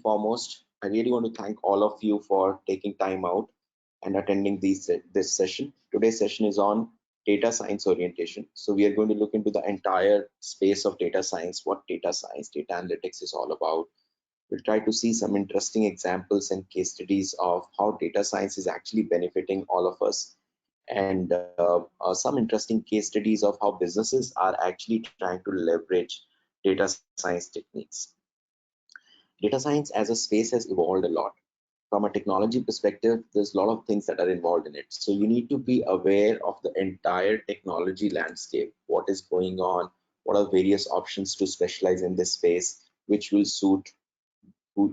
foremost, I really want to thank all of you for taking time out and attending this session. Today's session is on data science orientation. So we are going to look into the entire space of data science, what data science, data analytics is all about. We'll try to see some interesting examples and case studies of how data science is actually benefiting all of us, and some interesting case studies of how businesses are actually trying to leverage data science techniques. Data science as a space has evolved a lot. From a technology perspective, there's a lot of things that are involved in it. So you need to be aware of the entire technology landscape, what is going on, what are various options to specialize in this space, which will suit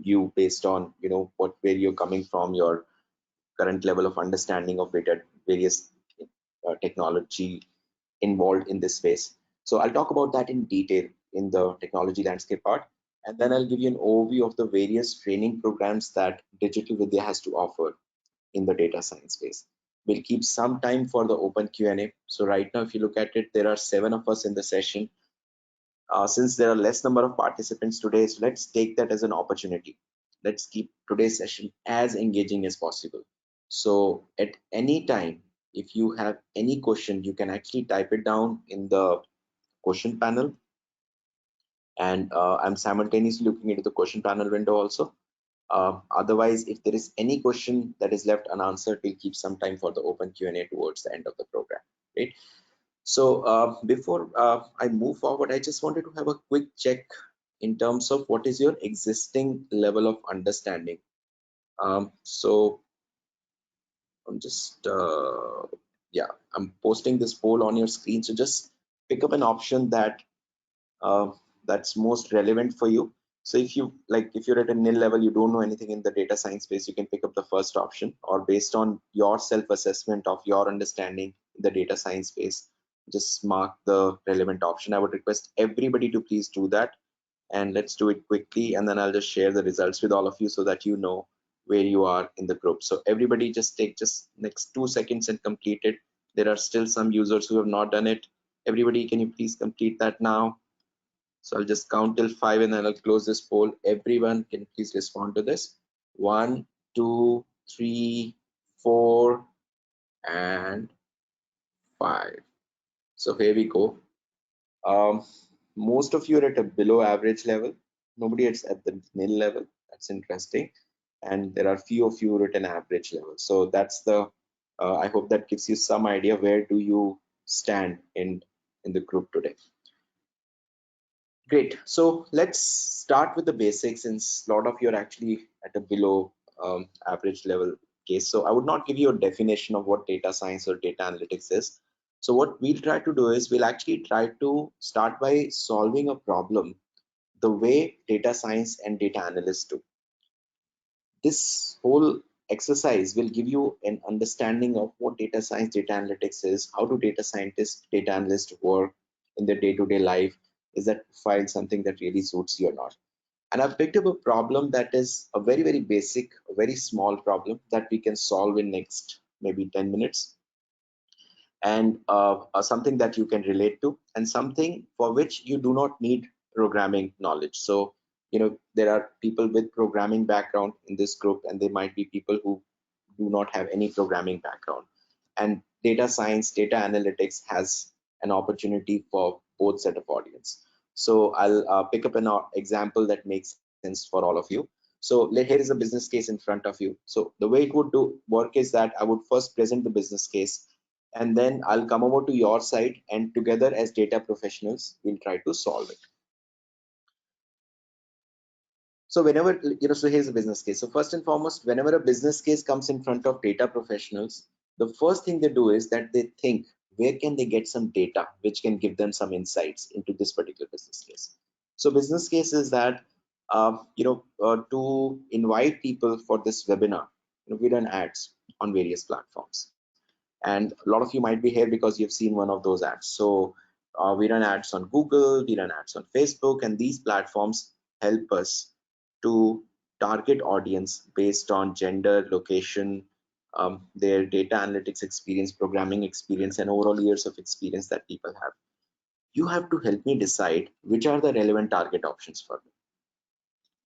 you based on where you're coming from, your current level of understanding of various technology involved in this space. So I'll talk about that in detail in the technology landscape part, and then I'll give you an overview of the various training programs that Digital Vidya has to offer in the data science space. We'll keep some time for the open Q&A. So right now, if you look at it, there are 7 of us in the session. Since there are less number of participants today, so let's take that as an opportunity. Let's keep today's session as engaging as possible. So at any time, if you have any question, you can actually type it down in the question panel. And I'm simultaneously looking into the question panel window also. Otherwise, if there is any question that is left unanswered, we'll keep some time for the open Q&A towards the end of the program, right? So before I move forward, I just wanted to have a quick check in terms of what is your existing level of understanding. So I'm just, I'm posting this poll on your screen. So just pick up an option that that's most relevant for you. So if you're at a nil level, you don't know anything in the data science space, you can pick up the first option, or based on your self-assessment of your understanding in the data science space, just mark the relevant option. I would request everybody to please do that, and let's do it quickly, and then I'll just share the results with all of you so that you know where you are in the group. So everybody just take next 2 seconds and complete it. There are still some users who have not done it. Everybody, can you please complete that now? So I'll just count till 5 and then I'll close this poll. Everyone can please respond to this. 1, 2, 3, 4, and 5. So here we go. Most of you are at a below average level. Nobody is at the nil level. That's interesting. And there are few of you at an average level. So that's the, I hope that gives you some idea where do you stand in the group today. Great. So let's start with the basics, since a lot of you are actually at a below average level case. So I would not give you a definition of what data science or data analytics is. So what we'll try to do is we'll actually try to start by solving a problem the way data science and data analysts do. This whole exercise will give you an understanding of what data science, data analytics is, how do data scientists, data analysts work in their day-to-day life. Is that profile something that really suits you or not? And I've picked up a problem that is a very, very basic, a very small problem that we can solve in next maybe 10 minutes. And something that you can relate to, and something for which you do not need programming knowledge. So, there are people with programming background in this group, and there might be people who do not have any programming background. And data science, data analytics has an opportunity for both set of audience. So I'll pick up an example that makes sense for all of you. So here is a business case in front of you. So the way it would work is that I would first present the business case, and then I'll come over to your side, and together as data professionals, we'll try to solve it. So whenever, so here's a business case. So first and foremost, whenever a business case comes in front of data professionals, the first thing they do is that they think, where can they get some data which can give them some insights into this particular business case? So business case is that, to invite people for this webinar, we run ads on various platforms. And a lot of you might be here because you've seen one of those ads. So we run ads on Google, we run ads on Facebook, and these platforms help us to target audience based on gender, location, their data analytics experience, programming experience, and overall years of experience that people have. You have to help me decide which are the relevant target options for me.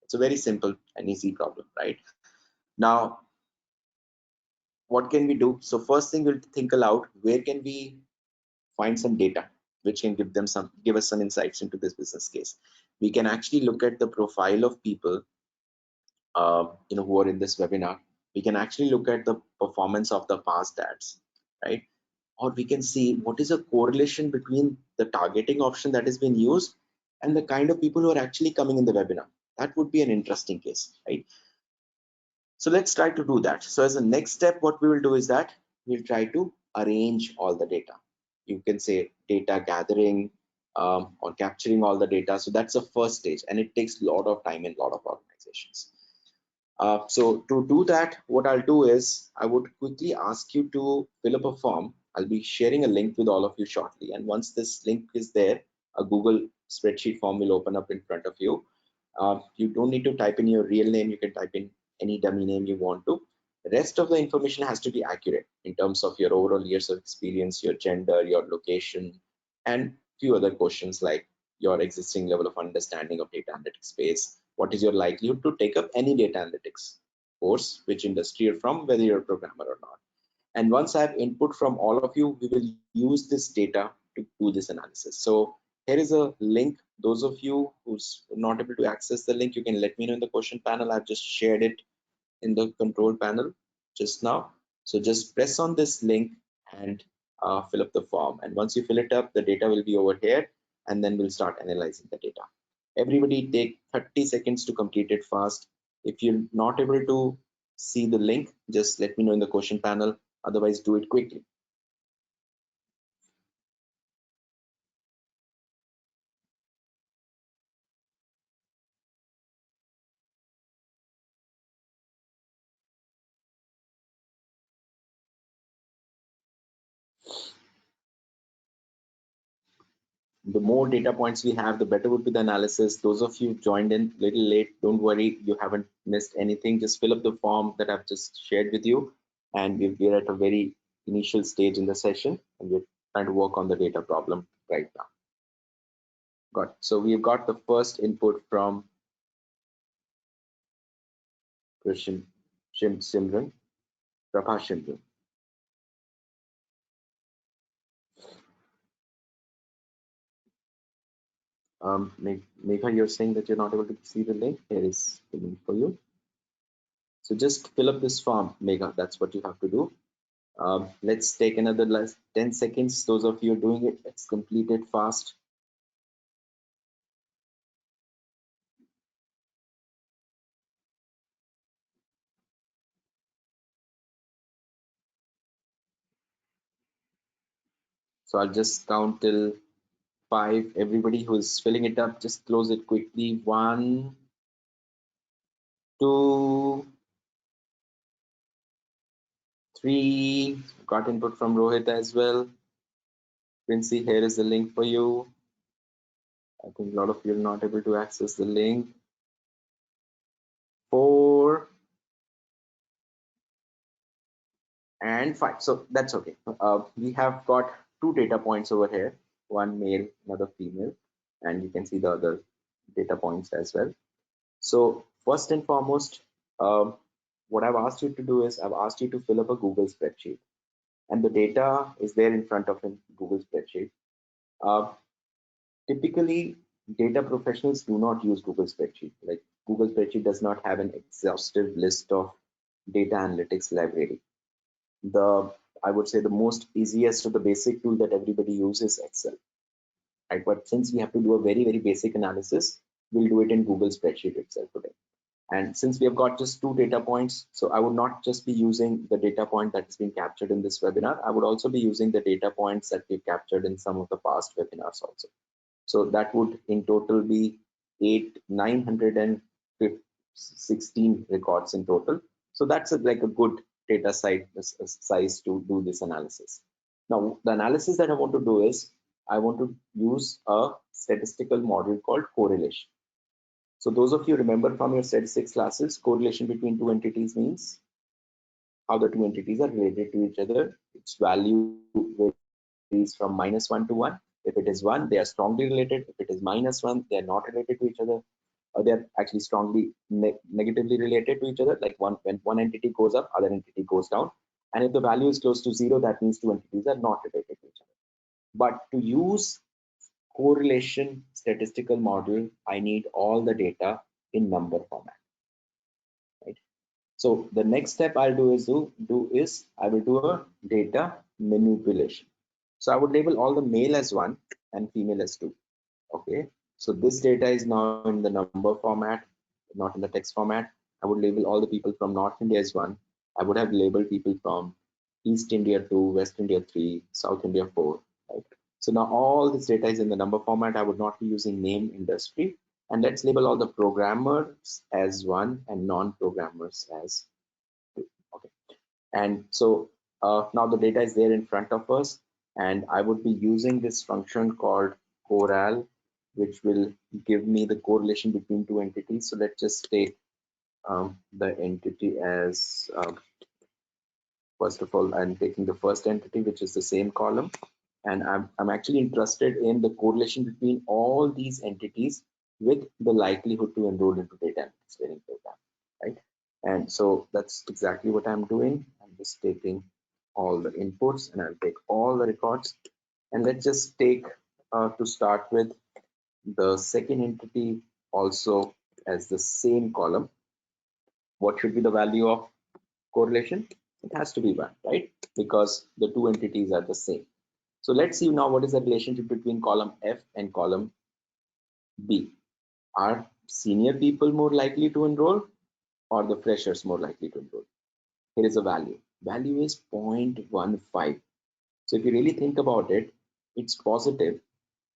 It's a very simple and easy problem, right? Now, what can we do? So first thing, we'll think aloud, where can we find some data which can give us some insights into this business case? We can actually look at the profile of people who are in this webinar. We can actually look at the performance of the past ads, right? Or we can see what is a correlation between the targeting option that has been used and the kind of people who are actually coming in the webinar. That would be an interesting case, right? So let's try to do that. So as a next step, what we will do is that we'll try to arrange all the data. You can say data gathering or capturing all the data. So that's the first stage, and it takes a lot of time in a lot of organizations. So to do that, what I'll do is I would quickly ask you to fill up a form. I'll be sharing a link with all of you shortly. And once this link is there, a Google spreadsheet form will open up in front of you. You don't need to type in your real name. You can type in any dummy name you want to. The rest of the information has to be accurate in terms of your overall years of experience, your gender, your location, and few other questions like your existing level of understanding of data analytics space. What is your likelihood to take up any data analytics course, which industry you're from, whether you're a programmer or not. And once I have input from all of you, we will use this data to do this analysis. So here is a link. Those of you who's not able to access the link, you can let me know in the question panel. I've just shared it in the control panel just now. So just press on this link and fill up the form. And once you fill it up, the data will be over here, and then we'll start analyzing the data. Everybody take 30 seconds to complete it fast. If you're not able to see the link, just let me know in the question panel. Otherwise, do it quickly. The more data points we have, the better would be the analysis. Those of you joined in a little late, don't worry, you haven't missed anything. Just fill up the form that I've just shared with you, and we're at a very initial stage in the session, and we're trying to work on the data problem right now. So we've got the first input from Prabha Simran. Megha, you're saying that you're not able to see the link. Here is the link for you. So just fill up this form, Megha. That's what you have to do. Let's take another last 10 seconds. Those of you doing it, let's complete it fast. So I'll just count till 5. Everybody who's filling it up, just close it quickly. 1, 2, 3. Got input from Rohit as well. Quincy, here is the link for you. I think a lot of you are not able to access the link. 4 and 5. So that's okay. We have got 2 data points over here, one male, another female, and you can see the other data points as well. So first and foremost, what I've asked you to do is I've asked you to fill up a Google spreadsheet, and the data is there in front of a Google spreadsheet. Typically, data professionals do not use Google spreadsheet. Like Google spreadsheet does not have an exhaustive list of data analytics library. I would say the most easiest or the basic tool that everybody uses is Excel, right? But since we have to do a very, very basic analysis, we'll do it in Google spreadsheet itself today. And since we have got just 2 data points, so I would not just be using the data point that has been captured in this webinar. I would also be using the data points that we've captured in some of the past webinars also. So that would in total be 916 records in total. So that's like a good data size to do this analysis. Now, the analysis that I want to do is I want to use a statistical model called correlation. So those of you remember from your statistics classes, correlation between 2 entities means how the 2 entities are related to each other. Its value varies from -1 to 1. If it is 1, they are strongly related. If it is -1, they are not related to each other. they're actually strongly negatively related to each other. Like when one entity goes up, other entity goes down. And if the value is close to 0, that means two entities are not related to each other. But to use correlation statistical model, I need all the data in number format, right? So the next step I'll do is I will do a data manipulation. So I would label all the male as 1 and female as 2. Okay, so this data is now in the number format, not in the text format. I would label all the people from North India as 1. I would have labeled people from East India 2, West India 3, South India 4, right? So now all this data is in the number format. I would not be using name industry. And let's label all the programmers as 1 and non-programmers as 2. Okay, and so now the data is there in front of us, and I would be using this function called corral, which will give me the correlation between two entities. So let's just take the entity as first of all, I'm taking the first entity, which is the same column, and I'm actually interested in the correlation between all these entities with the likelihood to enroll into data analytics training program, right? And so that's exactly what I'm doing. I'm just taking all the inputs and I'll take all the records, and let's just take to start with the second entity also as the same column. What should be the value of correlation? It has to be 1, right? Because the two entities are the same. So let's see now what is the relationship between column F and column B. Are senior people more likely to enroll or the freshers more likely to enroll? Here is a value. Value is 0.15. So if you really think about it, it's positive.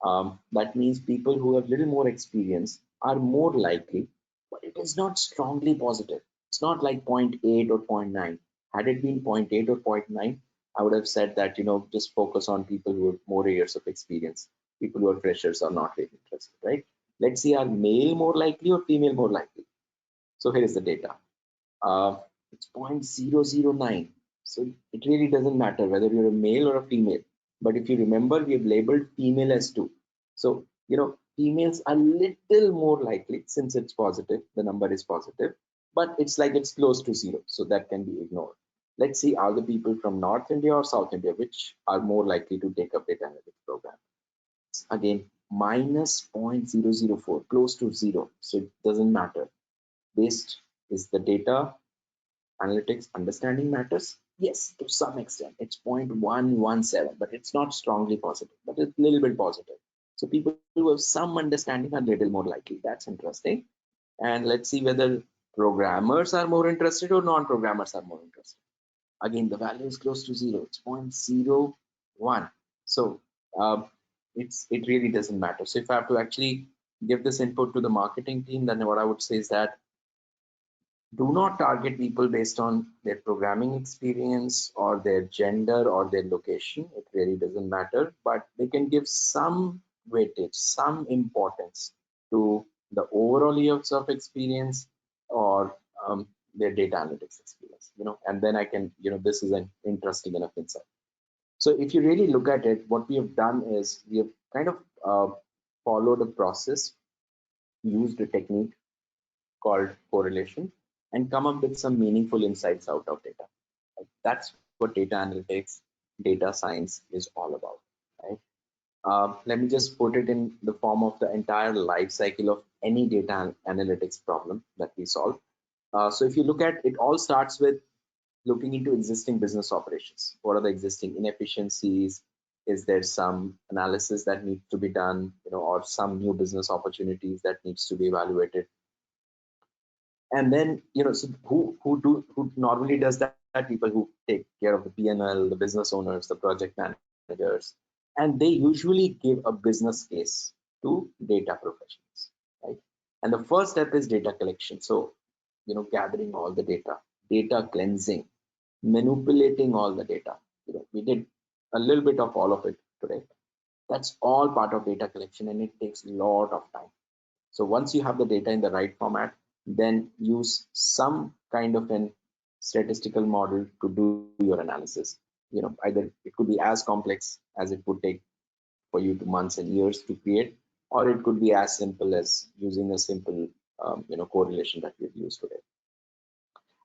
That means people who have little more experience are more likely, but it is not strongly positive. It's not like 0.8 or 0.9. Had it been 0.8 or 0.9, I would have said that, just focus on people who have more years of experience. People who are freshers are not really interested, right? Let's see, are male more likely or female more likely? So here is the data. It's 0.009. So it really doesn't matter whether you're a male or a female. But if you remember, we have labeled female as 2. So, females are little more likely, since it's positive, the number is positive, but it's like it's close to 0. So that can be ignored. Let's see, are the people from North India or South India, which are more likely to take up data analytics program? Again, minus 0.004, close to 0. So it doesn't matter. Based is the data analytics understanding matters? Yes, to some extent. It's 0.117, but it's not strongly positive, but it's a little bit positive. So people who have some understanding are a little more likely. That's interesting. And let's see whether programmers are more interested or non-programmers are more interested. Again, the value is close to 0. It's 0.01. So it really doesn't matter. So if I have to actually give this input to the marketing team, then what I would say is that do not target people based on their programming experience or their gender or their location. It really doesn't matter, but they can give some weightage, some importance to the overall years of experience or their data analytics experience, and then I can, this is an interesting enough insight. So if you really look at it, what we have done is we have kind of followed a process, used a technique called correlation, and come up with some meaningful insights out of data. That's what data analytics, data science is all about, right? Let me just put it in the form of the entire life cycle of any data analytics problem that we solve. So if you look at it, all starts with looking into existing business operations. What are the existing inefficiencies? Is there some analysis that needs to be done, or some new business opportunities that needs to be evaluated? And then, so who normally does that? People who take care of the P&L, the business owners, the project managers, and they usually give a business case to data professionals, right? And the first step is data collection. So, gathering all the data cleansing, manipulating all the data. We did a little bit of all of it today. That's all part of data collection, and it takes a lot of time. So once you have the data in the right format, then use some kind of an statistical model to do your analysis. Either it could be as complex as it would take for you to months and years to create, or it could be as simple as using a simple correlation that we've used today.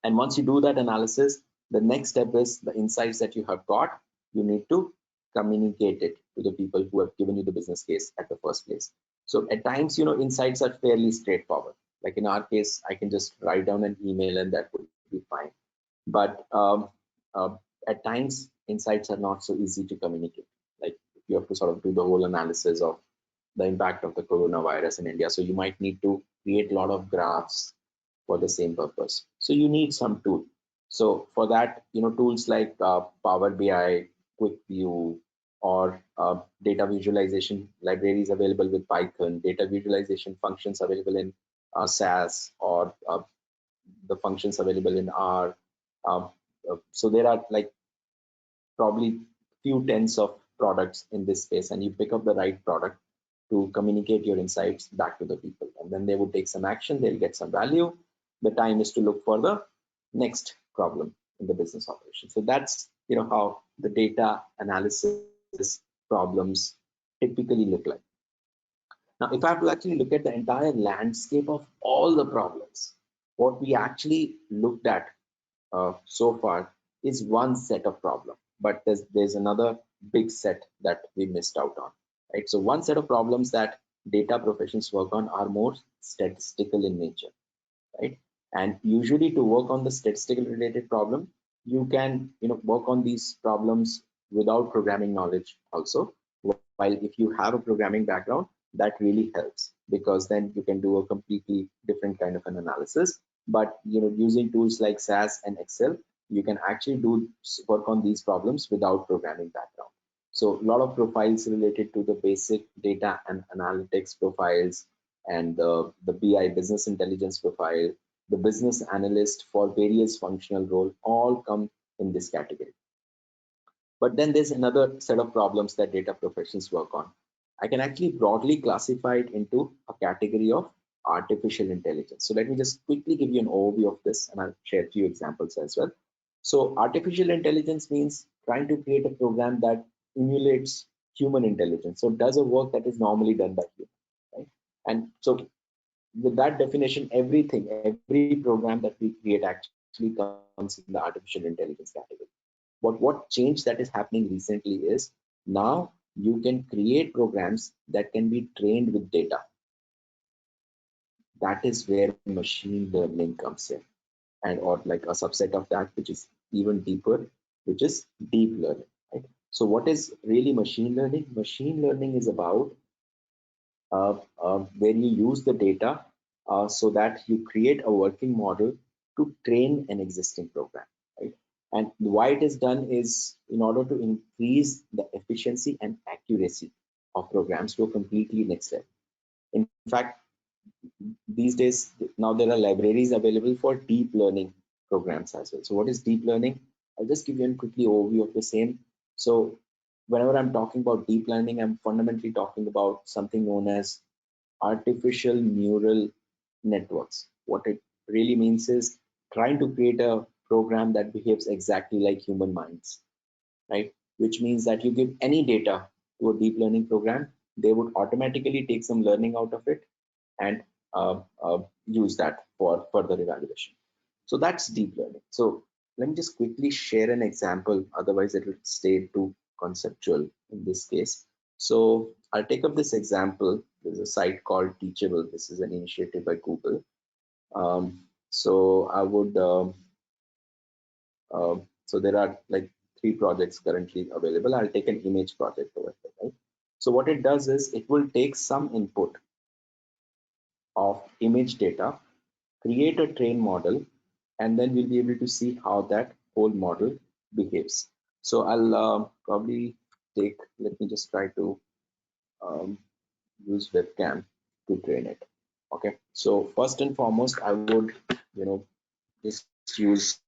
And once you do that analysis, the next step is the insights that you have got. You need to communicate it to the people who have given you the business case at the first place. So at times, insights are fairly straightforward. Like in our case, I can just write down an email and that would be fine. But at times, insights are not so easy to communicate. Like you have to sort of do the whole analysis of the impact of the coronavirus in India. So you might need to create a lot of graphs for the same purpose. So you need some tool. So for that, tools like Power BI, QuickView, or data visualization libraries available with Python, data visualization functions available in SAS, or the functions available in R. So there are like probably few tens of products in this space, and you pick up the right product to communicate your insights back to the people, and then they would take some action, they'll get some value. The time is to look for the next problem in the business operation. So that's how the data analysis problems typically look like. Now, if I have to actually look at the entire landscape of all the problems, what we actually looked at so far is one set of problem, but there's another big set that we missed out on, right? So one set of problems that data professions work on are more statistical in nature, right? And usually to work on the statistical related problem, you can work on these problems without programming knowledge also. While if you have a programming background, that really helps, because then you can do a completely different kind of an analysis. But using tools like SAS and Excel, you can actually do work on these problems without programming background. So a lot of profiles related to the basic data and analytics profiles, and the BI business intelligence profile, the business analyst for various functional role, all come in this category. But then there's another set of problems that data professions work on. I can actually broadly classify it into a category of artificial intelligence. So let me just quickly give you an overview of this, and I'll share a few examples as well. So artificial intelligence means trying to create a program that emulates human intelligence. So it does a work that is normally done by humans, right? And so with that definition, every program that we create actually comes in the artificial intelligence category. But what change that is happening recently is now you can create programs that can be trained with data. That is where machine learning comes in, and or like a subset of that, which is even deeper, which is deep learning, right? So what is really machine learning? Machine learning is about where you use the data so that you create a working model to train an existing program, right? And why it is done is in order to increase the efficiency and accuracy of programs to a completely next level. In fact, these days now there are libraries available for deep learning programs as well. So what is deep learning? I'll just give you a quickly overview of the same. So whenever I'm talking about deep learning, I'm fundamentally talking about something known as artificial neural networks. What it really means is trying to create a program that behaves exactly like human minds, right? Which means that you give any data to a deep learning program, they would automatically take some learning out of it and use that for further evaluation. So that's deep learning. So let me just quickly share an example, otherwise it will stay too conceptual in this case. So I'll take up this example. There's a site called Teachable. This is an initiative by Google. So I would, so there are like 3 projects currently available. I'll take an image project over here, right? So what it does is it will take some input of image data, create a train model, and then we'll be able to see how that whole model behaves. So I'll probably take, let me just try to use webcam to train it. Okay, so first and foremost, I would, just use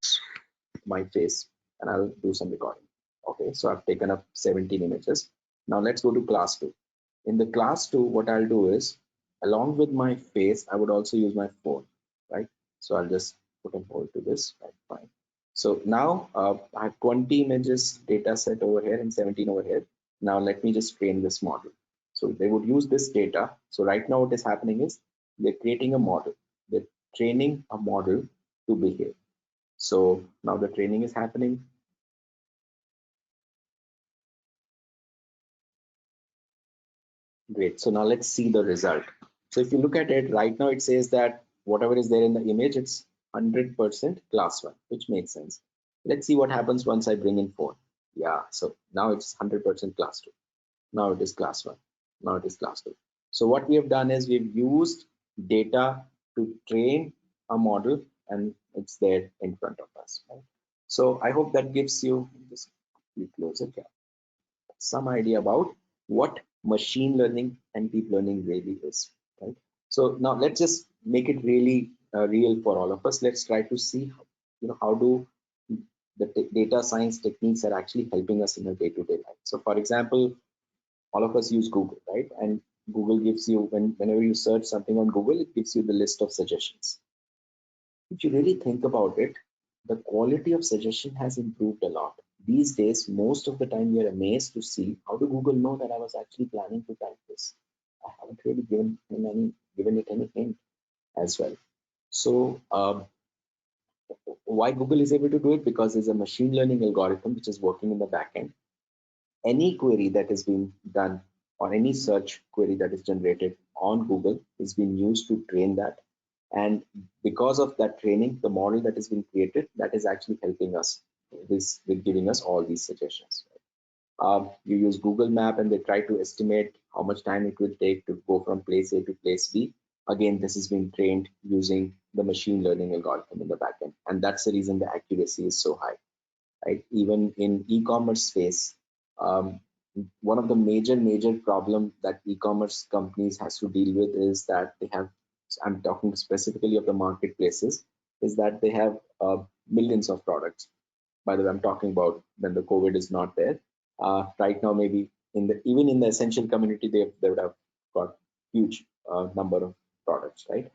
my face and I'll do some recording. Okay, so I've taken up 17 images. Now let's go to class 2. In the class 2, what I'll do is, along with my face, I would also use my phone, right? So I'll just put a hold to this, right? Fine. So now I have 20 images data set over here and 17 over here. Now let me just train this model. So they would use this data. So right now what is happening is they're creating a model. training a model to behave. So now the training is happening. Great. So now let's see the result. So if you look at it right now, it says that whatever is there in the image, it's 100% class 1, which makes sense. Let's see what happens once I bring in 4. Yeah, so now it's 100% class 2. Now it is class 1. Now it is class 2. So what we have done is we've used data to train a model, and it's there in front of us. Right? So I hope that gives you, just close it, yeah, some idea about what machine learning and deep learning really is. Right? So now let's just make it really real for all of us. Let's try to see, how do the data science techniques are actually helping us in a day-to-day life. So for example, all of us use Google, right? And Google gives you, whenever you search something on Google, it gives you the list of suggestions. If you really think about it, the quality of suggestion has improved a lot. These days, most of the time, we are amazed to see how do Google know that I was actually planning to type this. I haven't really given it any hint as well. So why Google is able to do it? Because there's a machine learning algorithm which is working in the backend. Any query that is being done or any search query that is generated on Google is being used to train that. And because of that training, the model that has been created, that is actually helping us with giving us all these suggestions. You use Google Map and they try to estimate how much time it will take to go from place A to place B. Again, this is being trained using the machine learning algorithm in the backend. And that's the reason the accuracy is so high. Right? Even in e-commerce space, um, one of the major problem that e-commerce companies has to deal with is that they have, I'm talking specifically of the marketplaces, is that they have millions of products. By the way, I'm talking about when the COVID is not there. Right now, maybe even in the essential community, they would have got huge number of products, right?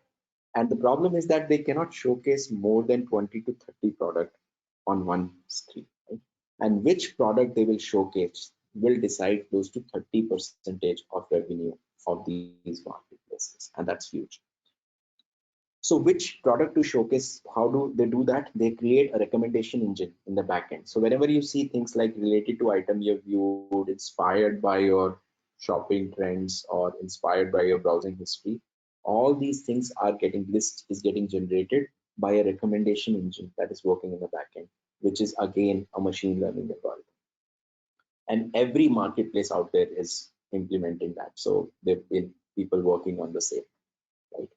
And the problem is that they cannot showcase more than 20 to 30 products on one screen. Right? And which product they will showcase will decide close to 30% of revenue of these marketplaces. And that's huge. So which product to showcase, how do they do that? They create a recommendation engine in the backend. So whenever you see things like related to item you've viewed, inspired by your shopping trends or inspired by your browsing history, all these things are getting list is getting generated by a recommendation engine that is working in the backend, which is again a machine learning algorithm. And every marketplace out there is implementing that. So there've been people working on the same, right?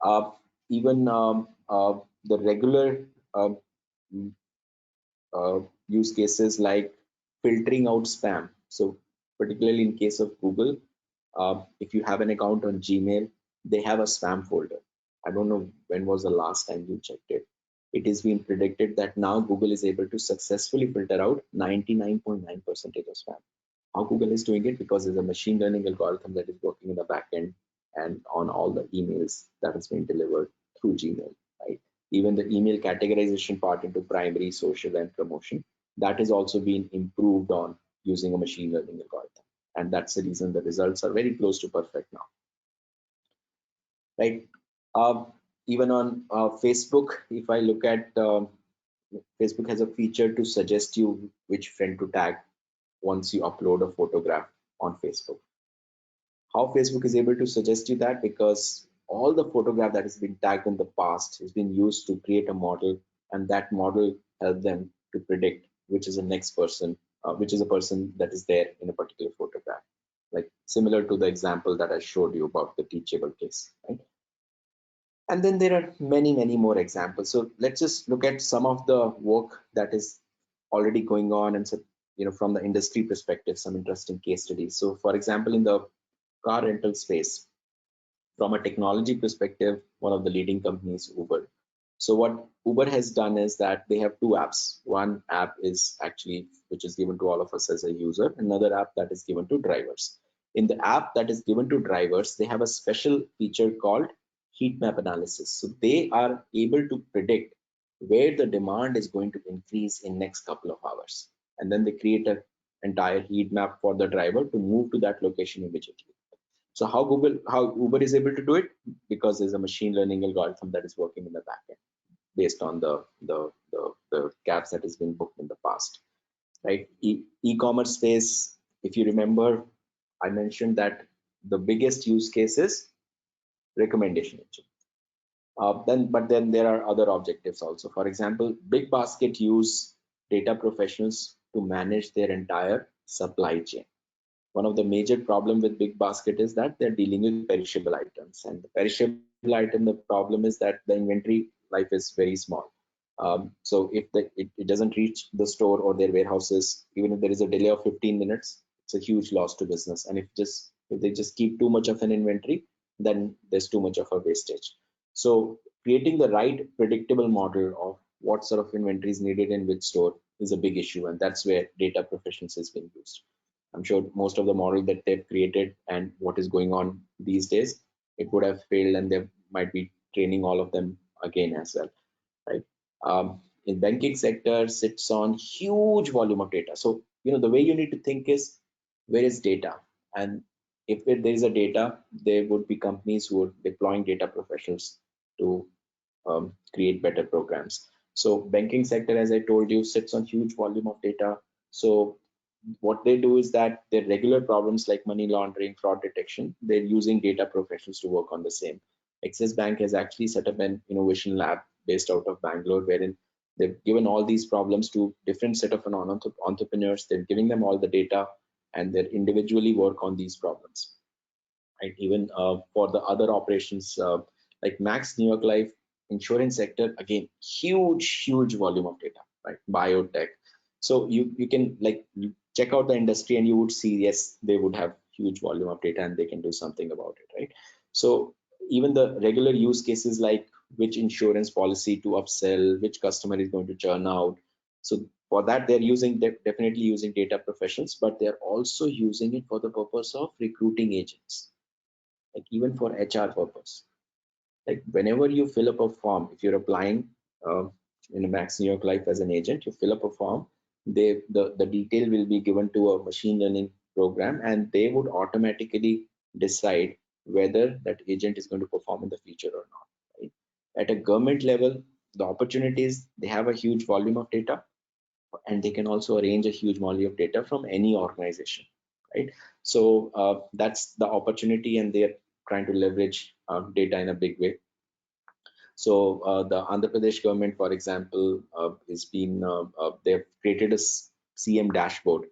Uh, Even the regular um, use cases like filtering out spam. So particularly in case of Google, if you have an account on Gmail, they have a spam folder. I don't know when was the last time you checked it. It is being predicted that now Google is able to successfully filter out 99.9% of spam. How Google is doing it? Because there's a machine learning algorithm that is working in the backend and on all the emails that has been delivered through Gmail, right? Even the email categorization part into primary, social, and promotion, that is also being improved on using a machine learning algorithm. And that's the reason the results are very close to perfect now, right? Uh, Even on Facebook, if I look at Facebook has a feature to suggest you which friend to tag once you upload a photograph on Facebook. How Facebook is able to suggest you that? Because all the photograph that has been tagged in the past has been used to create a model, and that model help them to predict which is the next person, which is a person that is there in a particular photograph. Like similar to the example that I showed you about the teachable case, right? And then there are many more examples. So let's just look at some of the work that is already going on, and so, from the industry perspective, some interesting case studies. So for example, in the car rental space, from a technology perspective, one of the leading companies, Uber. So what Uber has done is that they have two apps. One app is actually, which is given to all of us as a user, another app that is given to drivers. In the app that is given to drivers, they have a special feature called heat map analysis. So they are able to predict where the demand is going to increase in next couple of hours. And then they create an entire heat map for the driver to move to that location immediately. So how Uber is able to do it? Because there's a machine learning algorithm that is working in the backend based on the cabs that has been booked in the past, right? E-commerce space, if you remember, I mentioned that the biggest use case is recommendation engine. But then there are other objectives also. For example, Big Basket use data professionals to manage their entire supply chain. One of the major problem with Big Basket is that they're dealing with perishable items, and the perishable item, the problem is that the inventory life is very small. So if it doesn't reach the store or their warehouses, even if there is a delay of 15 minutes, it's a huge loss to business. And if they just keep too much of an inventory, then there's too much of a wastage. So creating the right predictable model of what sort of inventory is needed in which store is a big issue, and that's where data proficiency is being used. I'm sure most of the model that they've created and what is going on these days, it would have failed, and they might be training all of them again as well, right? In banking sector sits on huge volume of data. So, the way you need to think is, where is data? And if there is a data, there would be companies who are deploying data professionals to create better programs. So banking sector, as I told you, sits on huge volume of data. So what they do is that their regular problems like money laundering, fraud detection, they're using data professionals to work on the same. Axis Bank has actually set up an innovation lab based out of Bangalore, wherein they've given all these problems to different set of entrepreneurs. They're giving them all the data, and they individually work on these problems. Right? Even for the other operations, like Max New York Life insurance sector, again, huge volume of data, right? Biotech. So you can check out the industry and you would see, yes, they would have huge volume of data and they can do something about it, right? So even the regular use cases like which insurance policy to upsell, which customer is going to churn out. So for that, they're definitely using data professionals, but they're also using it for the purpose of recruiting agents, like even for HR purpose. Like whenever you fill up a form, if you're applying in a Max New York Life as an agent, you fill up a form, the detail will be given to a machine learning program, and they would automatically decide whether that agent is going to perform in the future or not. Right? At a government level, the opportunities, they have a huge volume of data, and they can also arrange a huge volume of data from any organization, right? So that's the opportunity, and they're trying to leverage data in a big way. So the Andhra Pradesh government, for example, they've created a CM dashboard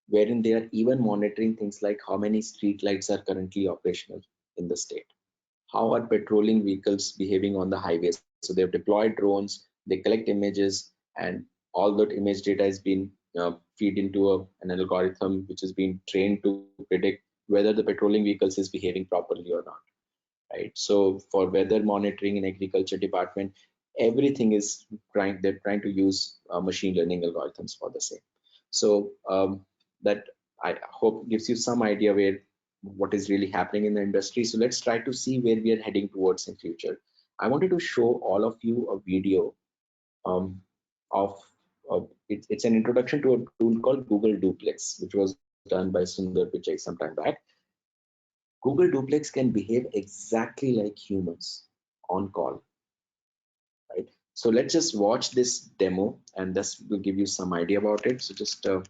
wherein they are even monitoring things like how many street lights are currently operational in the state, how are patrolling vehicles behaving on the highways. So they've deployed drones, they collect images, and all that image data is being feed into an algorithm which is being trained to predict whether the patrolling vehicles is behaving properly or not, right? So for weather monitoring in agriculture department, everything is they're trying to use machine learning algorithms for the same. So that, I hope, gives you some idea what is really happening in the industry. So let's try to see where we are heading towards in future. I wanted to show all of you a video of it's an introduction to a tool called Google Duplex, which was done by Sundar Pichai some time back. Google Duplex can behave exactly like humans on call, right? So let's just watch this demo, and this will give you some idea about it. So just a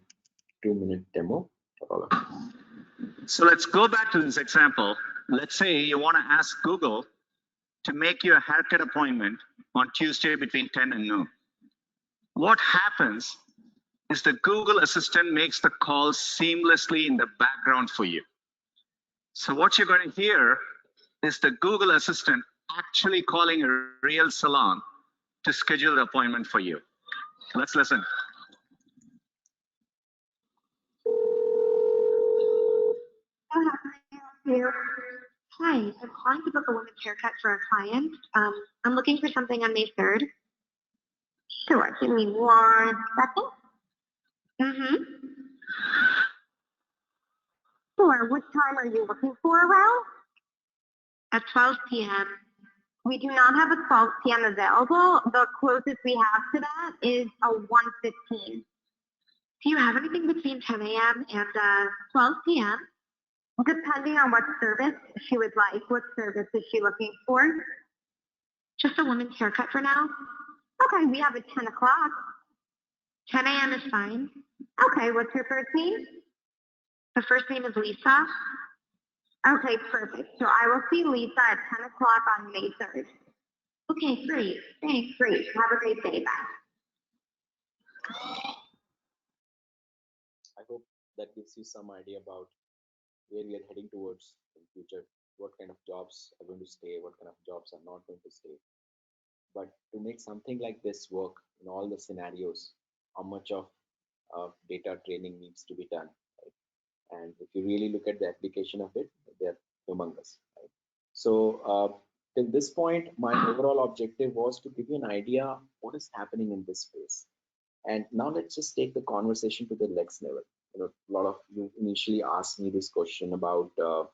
2-minute demo for all of you. So let's go back to this example. Let's say you want to ask Google to make you a haircut appointment on Tuesday between 10 and noon. What happens is the Google Assistant makes the call seamlessly in the background for you. So what you're going to hear is the Google Assistant actually calling a real salon to schedule the appointment for you. Let's listen. Hi, I'm calling to book a women's haircut for a client. I'm looking for something on May 3rd. Sure, give me 1 second. Sure, what time are you looking for around? At 12 p.m. We do not have a 12 p.m. available. The closest we have to that is a 1:15. Do you have anything between 10 a.m. and 12 p.m.? Depending on what service she would like. What service is she looking for? Just a woman's haircut for now? Okay, we have at 10 o'clock. 10 a.m. is fine. Okay, what's her first name? Her first name is Lisa. Okay, perfect. So I will see Lisa at 10 o'clock on May 3rd. Okay, great. Thanks, great. Have a great day. Bye. I hope that gives you some idea about where we are heading towards in future, what kind of jobs are going to stay, what kind of jobs are not going to stay. But to make something like this work in all the scenarios, how much of data training needs to be done, right? And if you really look at the application of it, they're humongous, right? So till this point, my overall objective was to give you an idea what is happening in this space. And now let's just take the conversation to the next level. A lot of you initially asked me this question about, uh,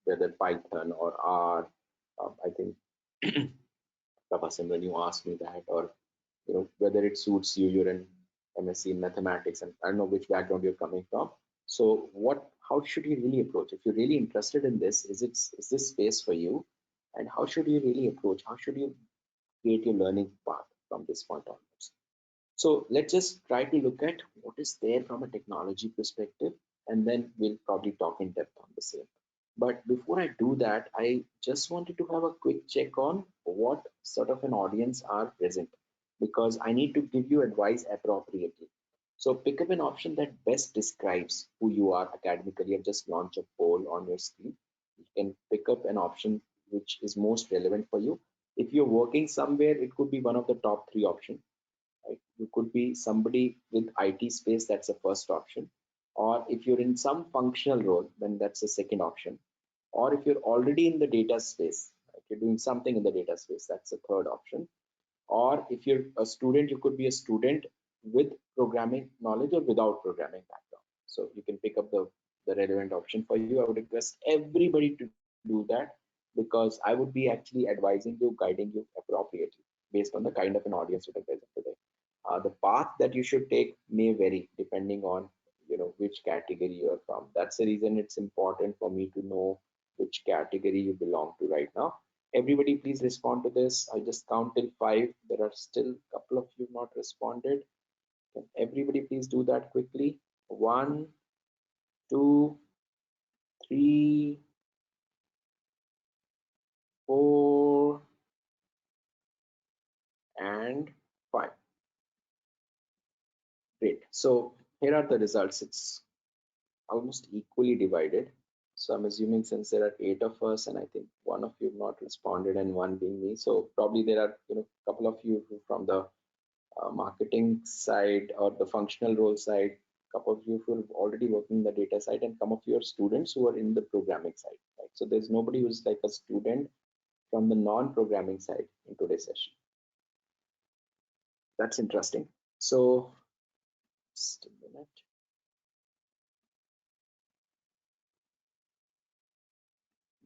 whether Python or R. I think Tapasin, when you asked me that, or whether it suits you. You're an MSc in mathematics, and I don't know which background you're coming from. So how should you really approach? If you're really interested in this, is this space for you? And how should you really approach? How should you create your learning path from this point onwards? So let's just try to look at what is there from a technology perspective, and then we'll probably talk in depth on the same. But before I do that, I just wanted to have a quick check on what sort of an audience are present, because I need to give you advice appropriately. So pick up an option that best describes who you are academically. I've just launched a poll on your screen. You can pick up an option which is most relevant for you. If you're working somewhere, it could be one of the top 3 options. Right? You could be somebody with IT space, that's the first option. Or if you're in some functional role, then that's the second option. Or if you're already in the data space, right, you're doing something in the data space, that's the third option. Or if you're a student, you could be a student with programming knowledge or without programming background. So you can pick up the relevant option for you. I would request everybody to do that, because I would be actually advising you, guiding you appropriately based on the kind of an audience you are present today. The path that you should take may vary depending on which category you are from. That's the reason it's important for me to know which category you belong to right now. Everybody please respond to this. I just count till 5. There are still a couple of you not responded. Can everybody please do that quickly? 1, 2, 3, 4, and 5. Great. So here are the results. It's almost equally divided. So I'm assuming since there are 8 of us, and I think 1 of you have not responded, and 1 being me, so probably there are a couple of you from the marketing side or the functional role side, couple of you who are already working in the data side, and some of your students who are in the programming side. Right? So there's nobody who's like a student from the non-programming side in today's session. That's interesting. So just a minute.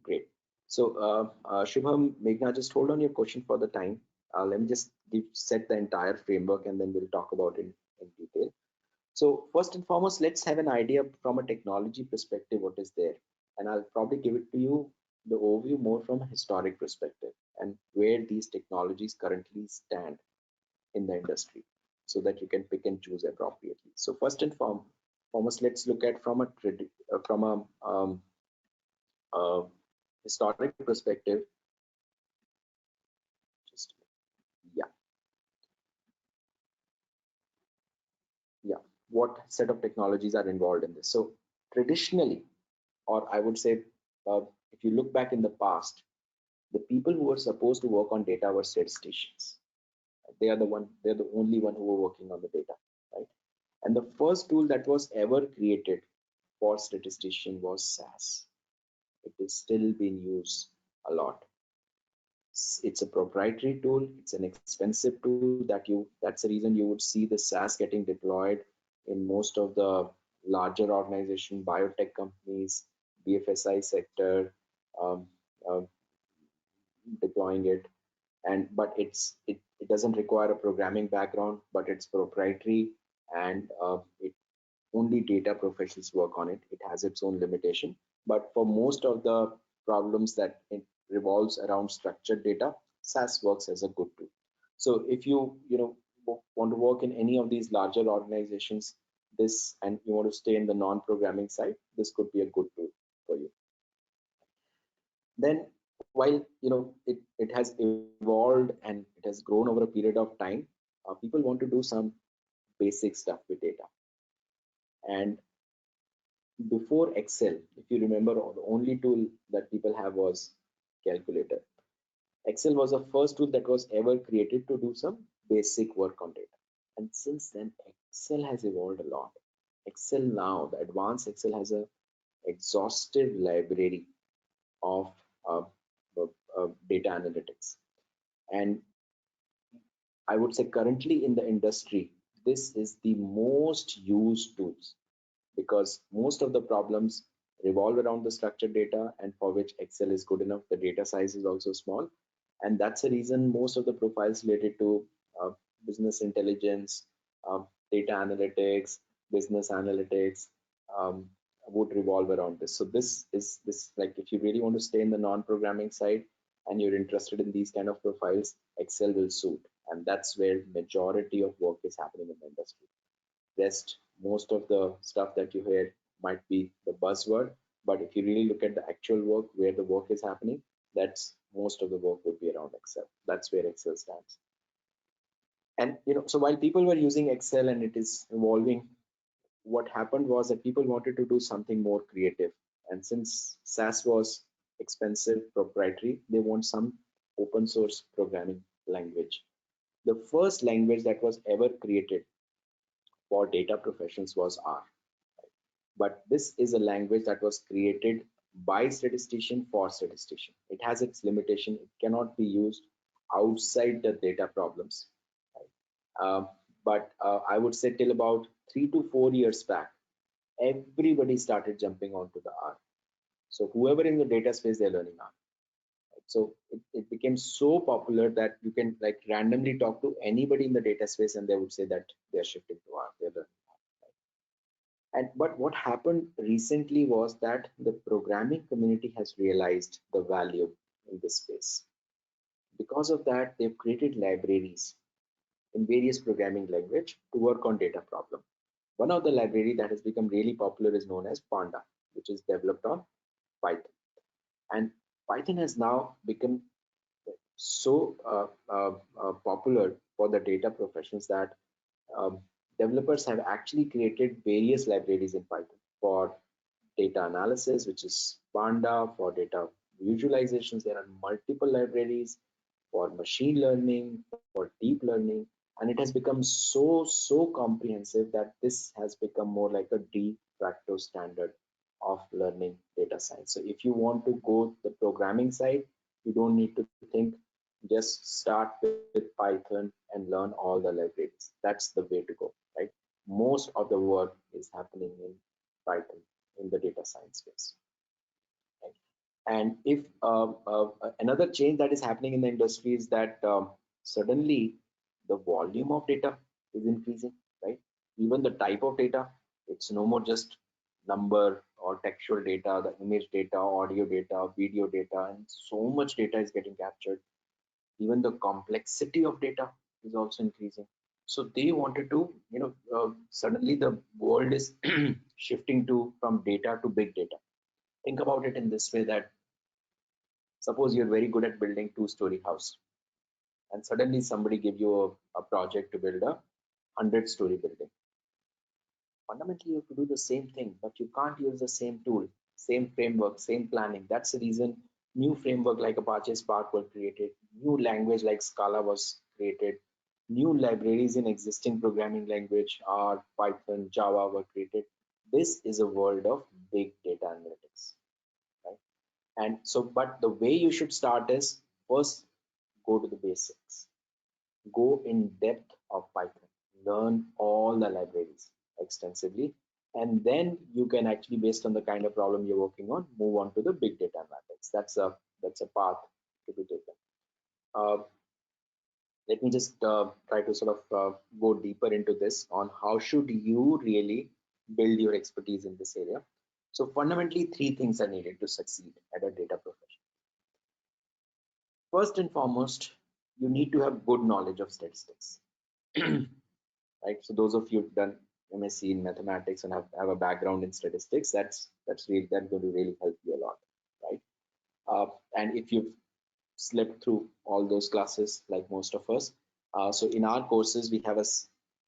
Great. So Shubham, Meghna, just hold on your question for the time. Let me just set the entire framework, and then we'll talk about it in detail. So first and foremost, let's have an idea from a technology perspective what is there. And I'll probably give it to you the overview more from a historic perspective and where these technologies currently stand in the industry, so that you can pick and choose appropriately. So first and foremost, let's look at from a historic perspective. Just yeah, what set of technologies are involved in this? So traditionally, or I would say, if you look back in the past, the people who were supposed to work on data were statisticians. They're the only one who were working on the data, right? And the first tool that was ever created for statistician was SAS. It is still being used a lot. It's a proprietary tool. It's an expensive tool that's the reason you would see the SAS getting deployed in most of the larger organization, biotech companies, BFSI sector, um, uh, deploying it. But it doesn't require a programming background, but it's proprietary, and it only data professionals work on it. It has its own limitation. But for most of the problems that it revolves around structured data, SAS works as a good tool. So if you want to work in any of these larger organizations, this, and you want to stay in the non-programming side, this could be a good tool for you. Then while it has evolved and it has grown over a period of time, people want to do some basic stuff with data. And before Excel, if you remember, the only tool that people have was calculator. Excel was the first tool that was ever created to do some basic work on data. And since then, Excel has evolved a lot. Excel now, the advanced Excel has a exhaustive library of data analytics. And I would say currently in the industry, this is the most used tools, because most of the problems revolve around the structured data, and for which Excel is good enough. The data size is also small, and that's the reason most of the profiles related to business intelligence, data analytics, business analytics would revolve around this. So this like, if you really want to stay in the non-programming side and you're interested in these kind of profiles, Excel will suit, and that's where majority of work is happening in the industry. Rest, most of the stuff that you hear might be the buzzword, but if you really look at the actual work, where the work is happening, that's most of the work would be around Excel. That's where Excel stands. And so while people were using Excel and it is evolving, what happened was that people wanted to do something more creative. And since SAS was expensive, proprietary, they want some open source programming language. The first language that was ever created for data professions was R. But this is a language that was created by statistician for statistician. It has its limitation. It cannot be used outside the data problems. But I would say till about 3 to 4 years back, everybody started jumping onto the R. So whoever in the data space, they're learning R. So it became so popular that you can like randomly talk to anybody in the data space and they would say that they're shifting to R, they're learning R. But what happened recently was that the programming community has realized the value in this space. Because of that, they've created libraries in various programming language to work on data problem. One of the library that has become really popular is known as Panda, which is developed on Python. And Python has now become so popular for the data professions that developers have actually created various libraries in Python for data analysis, which is Panda. For data visualizations, there are multiple libraries. For machine learning, for deep learning, and it has become so comprehensive that this has become more like a de facto standard of learning data science. So if you want to go the programming side, you don't need to think, just start with Python and learn all the libraries. That's the way to go, right? Most of the work is happening in Python in the data science space. And if another change that is happening in the industry is that suddenly the volume of data is increasing, right? Even the type of data, it's no more just number or textual data, the image data, audio data, video data, and so much data is getting captured. Even the complexity of data is also increasing. So they wanted to, suddenly the world is shifting from data to big data. Think about it in this way, that suppose you're very good at building two-story house, and suddenly somebody give you a project to build a 100-story building. Fundamentally, you have to do the same thing, but you can't use the same tool, same framework, same planning. That's the reason new framework like Apache Spark were created, new language like Scala was created, new libraries in existing programming language, R, Python, Java were created. This is a world of big data analytics. And so, but the way you should start is first go to the basics, go in depth of Python, learn all the libraries extensively, and then you can actually, based on the kind of problem you're working on, move on to the big data analytics. That's a path to be taken. Let me just try to sort of go deeper into this on how should you really build your expertise in this area. So fundamentally, three things are needed to succeed at a data profession. First and foremost, you need to have good knowledge of statistics. Right? So those of you who've done MSc in mathematics and have a background in statistics, that's going to really help you a lot, right? And if you've slept through all those classes, like most of us, so in our courses we have a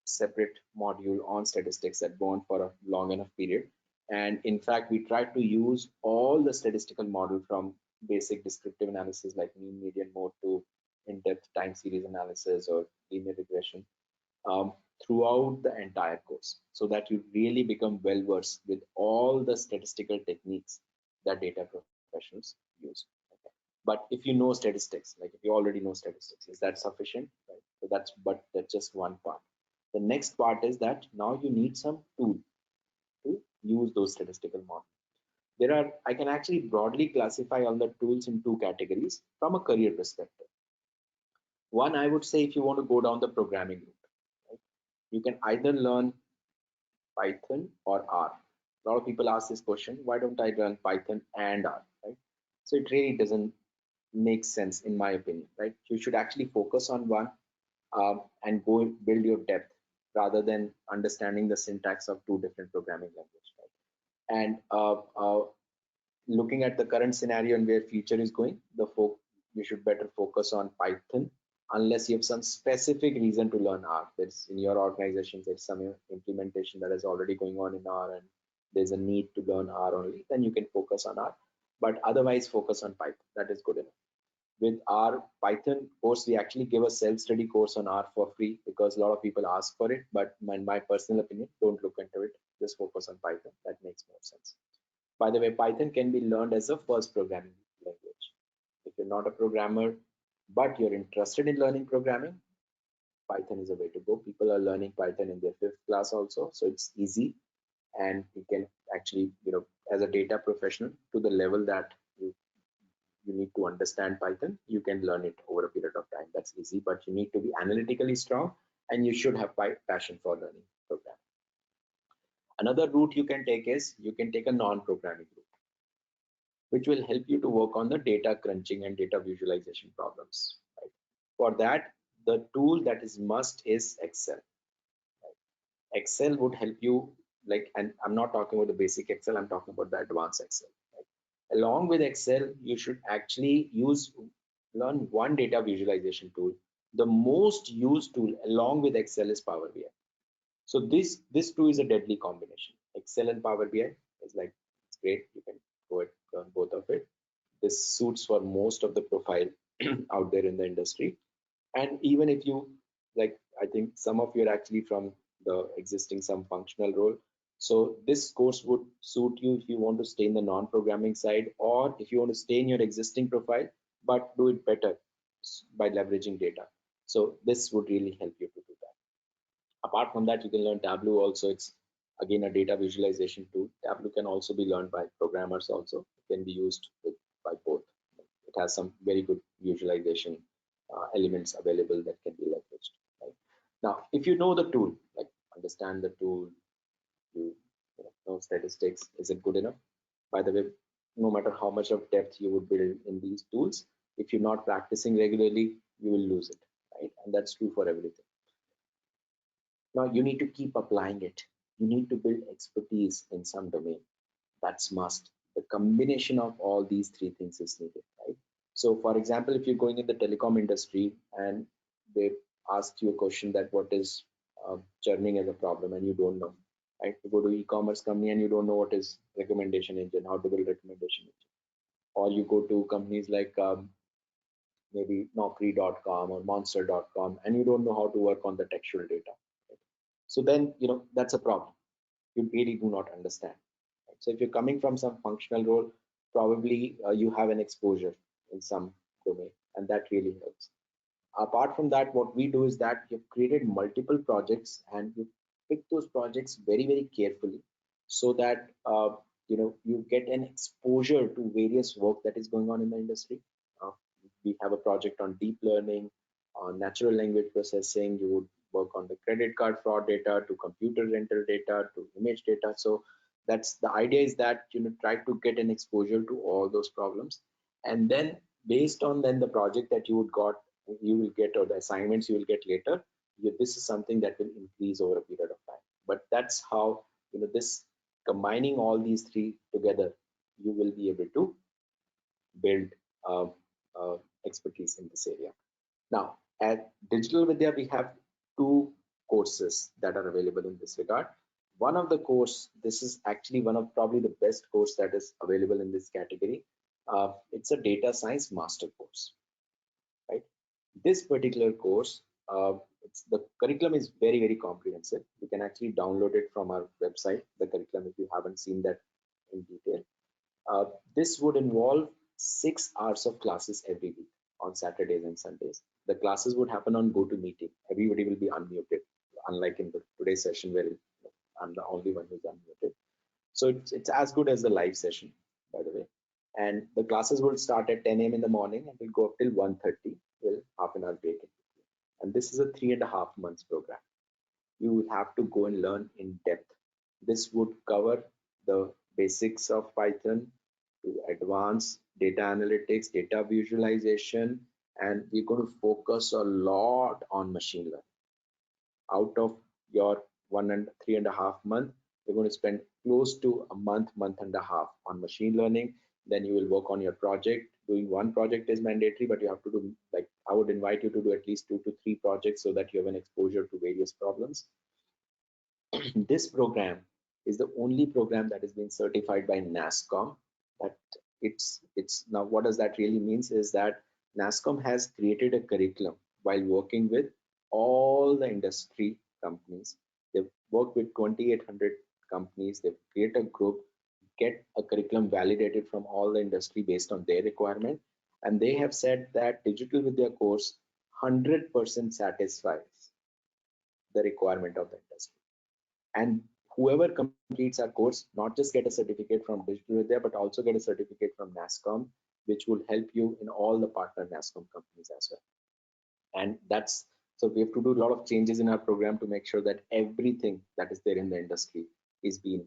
separate module on statistics that go on for a long enough period. And in fact, we try to use all the statistical model from basic descriptive analysis like mean, median, mode to in-depth time series analysis or linear regression um, throughout the entire course, so that you really become well versed with all the statistical techniques that data professionals use. Okay. But if you know statistics, like if you already know statistics, is that sufficient? Right? So that's just one part. The next part is that now you need some tool to use those statistical models. I can actually broadly classify all the tools in two categories from a career perspective. One, I would say, if you want to go down the programming route, right, you can either learn Python or R. A lot of people ask this question, why don't I learn Python and R, right? So it really doesn't make sense in my opinion, right? You should actually focus on one and go build your depth rather than understanding the syntax of two different programming languages, right? And looking at the current scenario and where future is going, you should better focus on Python unless you have some specific reason to learn R. There's in your organization, there's some implementation that is already going on in R and there's a need to learn R only, then you can focus on R. But otherwise, focus on Python. That is good enough. With our Python course, we actually give a self-study course on R for free because a lot of people ask for it. But in my personal opinion, don't look into it. Just focus on Python. That makes more sense. By the way, Python can be learned as a first programming language. If you're not a programmer, but you're interested in learning programming, Python is a way to go. People are learning Python in their 5th class also, so it's easy, and you can actually, as a data professional, to the level that you need to understand Python, you can learn it over a period of time. That's easy, but you need to be analytically strong, and you should have passion for learning programming. Another route you can take is you can take a non-programming route, which will help you to work on the data crunching and data visualization problems. Right? For that, the tool that is must is Excel. Right? Excel would help you, and I'm not talking about the basic Excel, I'm talking about the advanced Excel. Right? Along with Excel, you should actually learn one data visualization tool. The most used tool along with Excel is Power BI. So this two is a deadly combination. Excel and Power BI is like, it's great. You can go and learn both of it. This suits for most of the profile out there in the industry. And even if you I think some of you are actually from the existing some functional role. So this course would suit you if you want to stay in the non-programming side, or if you want to stay in your existing profile but do it better by leveraging data. So this would really help you to do that. Apart from that, you can learn Tableau also. It's again a data visualization tool. Tableau can also be learned by programmers also. It can be used by both. It has some very good visualization elements available that can be leveraged. Right? Now, if you know the tool, like understand the tool, you know statistics, is it good enough? By the way, no matter how much of depth you would build in these tools, if you're not practicing regularly, you will lose it. Right? And that's true for everything. Now you need to keep applying it. You need to build expertise in some domain. That's must. The combination of all these three things is needed, right? So for example, if you're going in the telecom industry and they ask you a question that what is churning as a problem and you don't know, right? You go to e-commerce company and you don't know what is recommendation engine, how to build recommendation engine. Or you go to companies like maybe Naukri.com or Monster.com and you don't know how to work on the textual data. So then, that's a problem. You really do not understand. Right? So if you're coming from some functional role, probably you have an exposure in some domain, and that really helps. Apart from that, what we do is that you've created multiple projects and you pick those projects very, very carefully so that you get an exposure to various work that is going on in the industry. Uh, we have a project on deep learning, on natural language processing. You would work on the credit card fraud data, to computer rental data, to image data. So That's the idea, is that try to get an exposure to all those problems, and then based on then the project that you will get, or the assignments you will get later, this is something that will increase over a period of time. But that's how this, combining all these three together, you will be able to build uh, expertise in this area. Now, at Digital Vidya, we have two courses that are available in this regard. One of the course, this is actually one of probably the best course that is available in this category. It's a data science master course, right? This particular course, the curriculum is very, very comprehensive. You can actually download it from our website, the curriculum, if you haven't seen that in detail. This would involve 6 hours of classes every week on Saturdays and Sundays. The classes would happen on GoToMeeting. Everybody will be unmuted, unlike in today's session where I'm the only one who's unmuted. So it's as good as the live session, by the way. And the classes will start at 10 a.m. in the morning and will go up till 1:30, with half an hour break in between. And this is a 3.5 months program. You will have to go and learn in depth. This would cover the basics of Python to advanced data analytics, data visualization, and we're going to focus a lot on machine learning. Out of your 3.5 months, you're going to spend close to a month and a half on machine learning. Then you will work on your project. Doing one project is mandatory, but you have to do, like, I would invite you to do at least 2 to 3 projects so that you have an exposure to various problems. This program is the only program that has been certified by NASSCOM. That it's now, what does that really means is that NASSCOM has created a curriculum while working with all the industry companies. They've worked with 2,800 companies. They've created a group, get a curriculum validated from all the industry based on their requirement, and they have said that Digital Vidya course 100% satisfies the requirement of the industry. And whoever completes our course not just get a certificate from Digital Vidya, but also get a certificate from NASSCOM, which will help you in all the partner NASSCOM companies as well. And that's, so we have to do a lot of changes in our program to make sure that everything that is there in the industry is being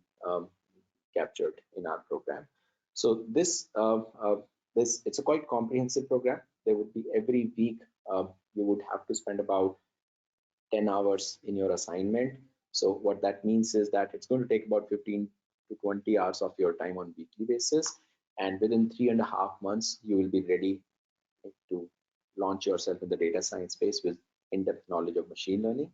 captured in our program. So this it's a quite comprehensive program. There would be every week you would have to spend about 10 hours in your assignment. So what that means is that it's going to take about 15 to 20 hours of your time on weekly basis, and within 3.5 months you will be ready to launch yourself in the data science space with in-depth knowledge of machine learning.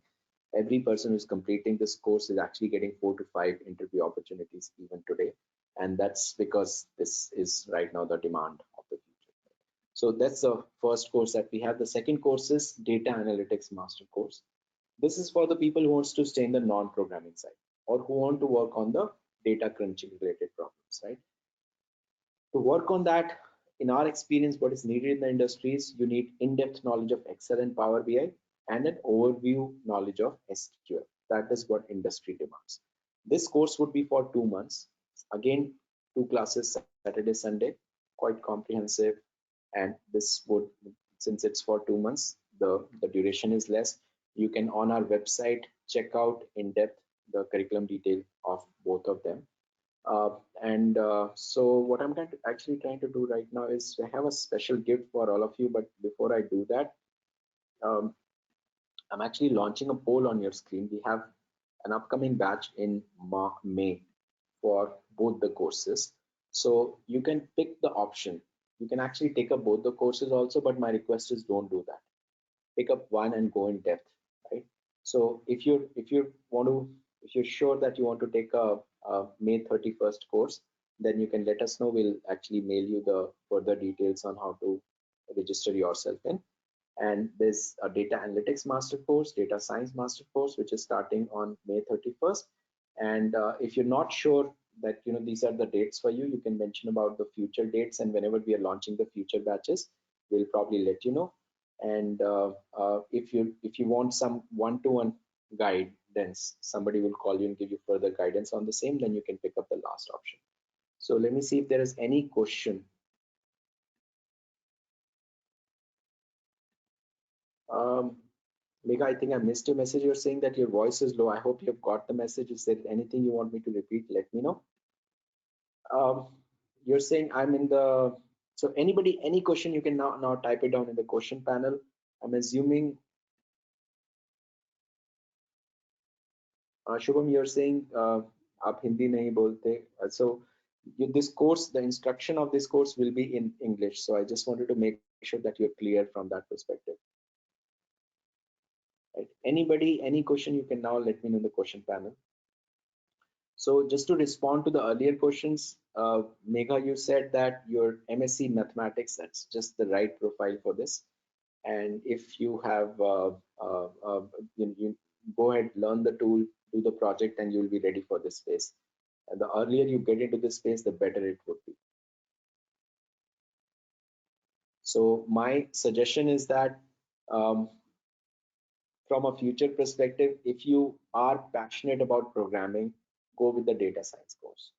Every person who's completing this course is actually getting 4 to 5 interview opportunities even today, and that's because this is right now the demand of the future. So that's the first course that we have. The second course is Data Analytics Master Course. This is for the people who wants to stay in the non-programming side, or who want to work on the data crunching related problems, right? To work on that, in our experience, what is needed in the industry is you need in-depth knowledge of Excel and Power BI and an overview knowledge of SQL. That is what industry demands. This course would be for 2 months. Again, 2 classes, Saturday, Sunday, quite comprehensive. And this would, since it's for 2 months, the duration is less. You can, on our website, check out in depth the curriculum detail of both of them. So what I'm actually trying to do right now is I have a special gift for all of you. But before I do that, I'm actually launching a poll on your screen. We have an upcoming batch in May for both the courses. So you can pick the option. You can actually take up both the courses also, but my request is don't do that. Pick up one and go in depth, right? So if you're sure that you want to take a May 31st course, then you can let us know. We'll actually mail you the further details on how to register yourself in. And there's a data analytics master course, data science master course, which is starting on May 31st. And if you're not sure that these are the dates for you, you can mention about the future dates, and whenever we are launching the future batches, we'll probably let you know. And if you want some one-to-one guidance, somebody will call you and give you further guidance on the same, then you can pick up the last option. So let me see if there is any question. Megha, I think I missed your message. You're saying that your voice is low. I hope you've got the message. Is there anything you want me to repeat? Let me know. You're saying I'm in the, so anybody, any question, you can now type it down in the question panel. I'm assuming, Shubham, you're saying आप हिंदी नहीं बोलते. So this course, the instruction of this course will be in English. So I just wanted to make sure that you're clear from that perspective. Right. Anybody, any question, you can now let me know in the question panel. So just to respond to the earlier questions, Megha, you said that your MSc Mathematics, that's just the right profile for this. And if you have, you go ahead, learn the tool, do the project, and you'll be ready for this space. And the earlier you get into this space, the better it would be. So my suggestion is that from a future perspective, if you are passionate about programming, go with the data science course,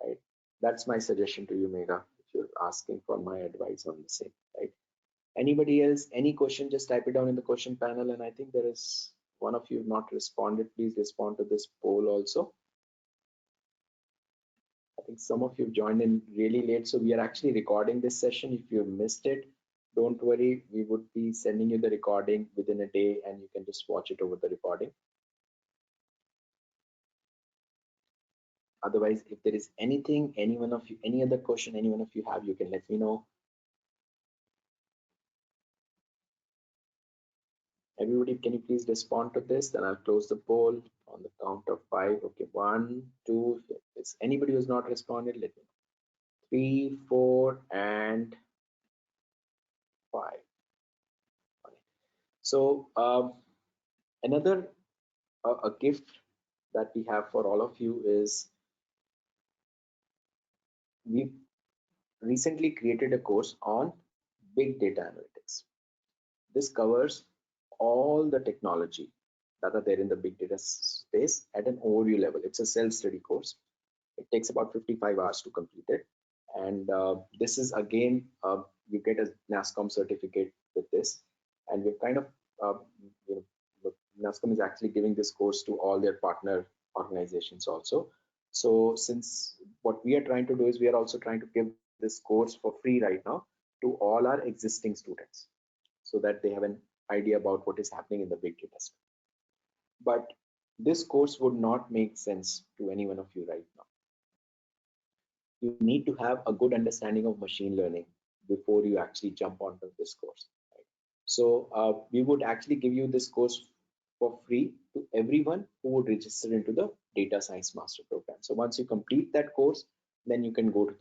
right? That's my suggestion to you, Megha, if you're asking for my advice on the same, right? Anybody else, any question, just type it down in the question panel. And I think there is one of you not responded. Please respond to this poll also. I think some of you joined in really late. So we are actually recording this session. If you missed it, don't worry. We would be sending you the recording within a day and you can just watch it over the recording. Otherwise, if there is anything, any one of you, any other question, any one of you have, you can let me know. Everybody, can you please respond to this? Then I'll close the poll on the count of 5. Okay, 1, 2. If anybody who's not responded, let me know. 3, 4, and 5. Okay. So another a gift that we have for all of you is we've recently created a course on big data analytics. This covers all the technology that are there in the big data space at an overview level. It's a self-study course. It takes about 55 hours to complete it. And this is again, you get a NASSCOM certificate with this. And we've kind of, you know, NASSCOM is actually giving this course to all their partner organizations also. So since what we are trying to do is we are also trying to give this course for free right now to all our existing students so that they have an idea about what is happening in the big data space. But this course would not make sense to any one of you right now. You need to have a good understanding of machine learning before you actually jump onto this course. Right? So we would actually give you this course for free to everyone who would register into the Data Science Master Program. So once you complete that course, then you can go to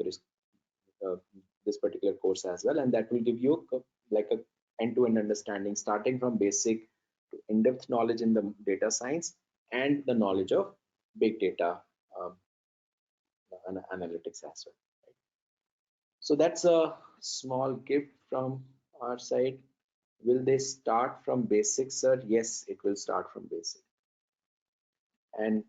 this particular course as well, and that will give you like a end-to-end understanding, starting from basic to in-depth knowledge in the data science and the knowledge of big data and analytics as well. Right? So that's a small gift from our side. Will they start from basic, sir? Yes, it will start from basic. And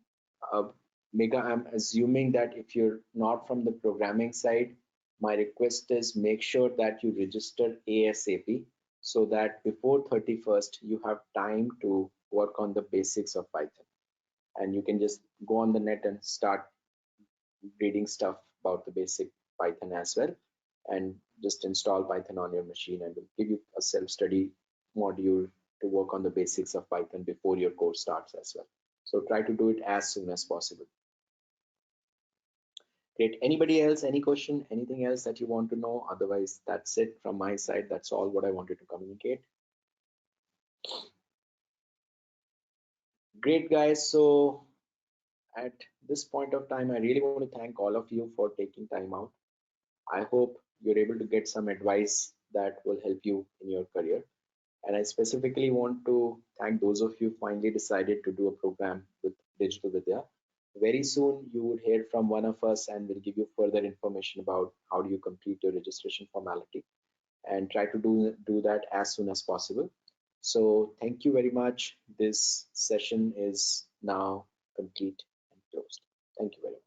Megha, I'm assuming that if you're not from the programming side, my request is make sure that you register ASAP so that before 31st, you have time to work on the basics of Python. And you can just go on the net and start reading stuff about the basic Python as well. And just install Python on your machine, and we'll give you a self-study module to work on the basics of Python before your course starts as well. So try to do it as soon as possible. Great. Anybody else, any question, anything else that you want to know? Otherwise, that's it from my side. That's all what I wanted to communicate. Great, guys. So at this point of time, I really want to thank all of you for taking time out. I hope you're able to get some advice that will help you in your career. And I specifically want to thank those of you who finally decided to do a program with Digital Vidya. Very soon you would hear from one of us and we'll give you further information about how do you complete your registration formality, and try to do that as soon as possible. So thank you very much. This session is now complete and closed. Thank you very much.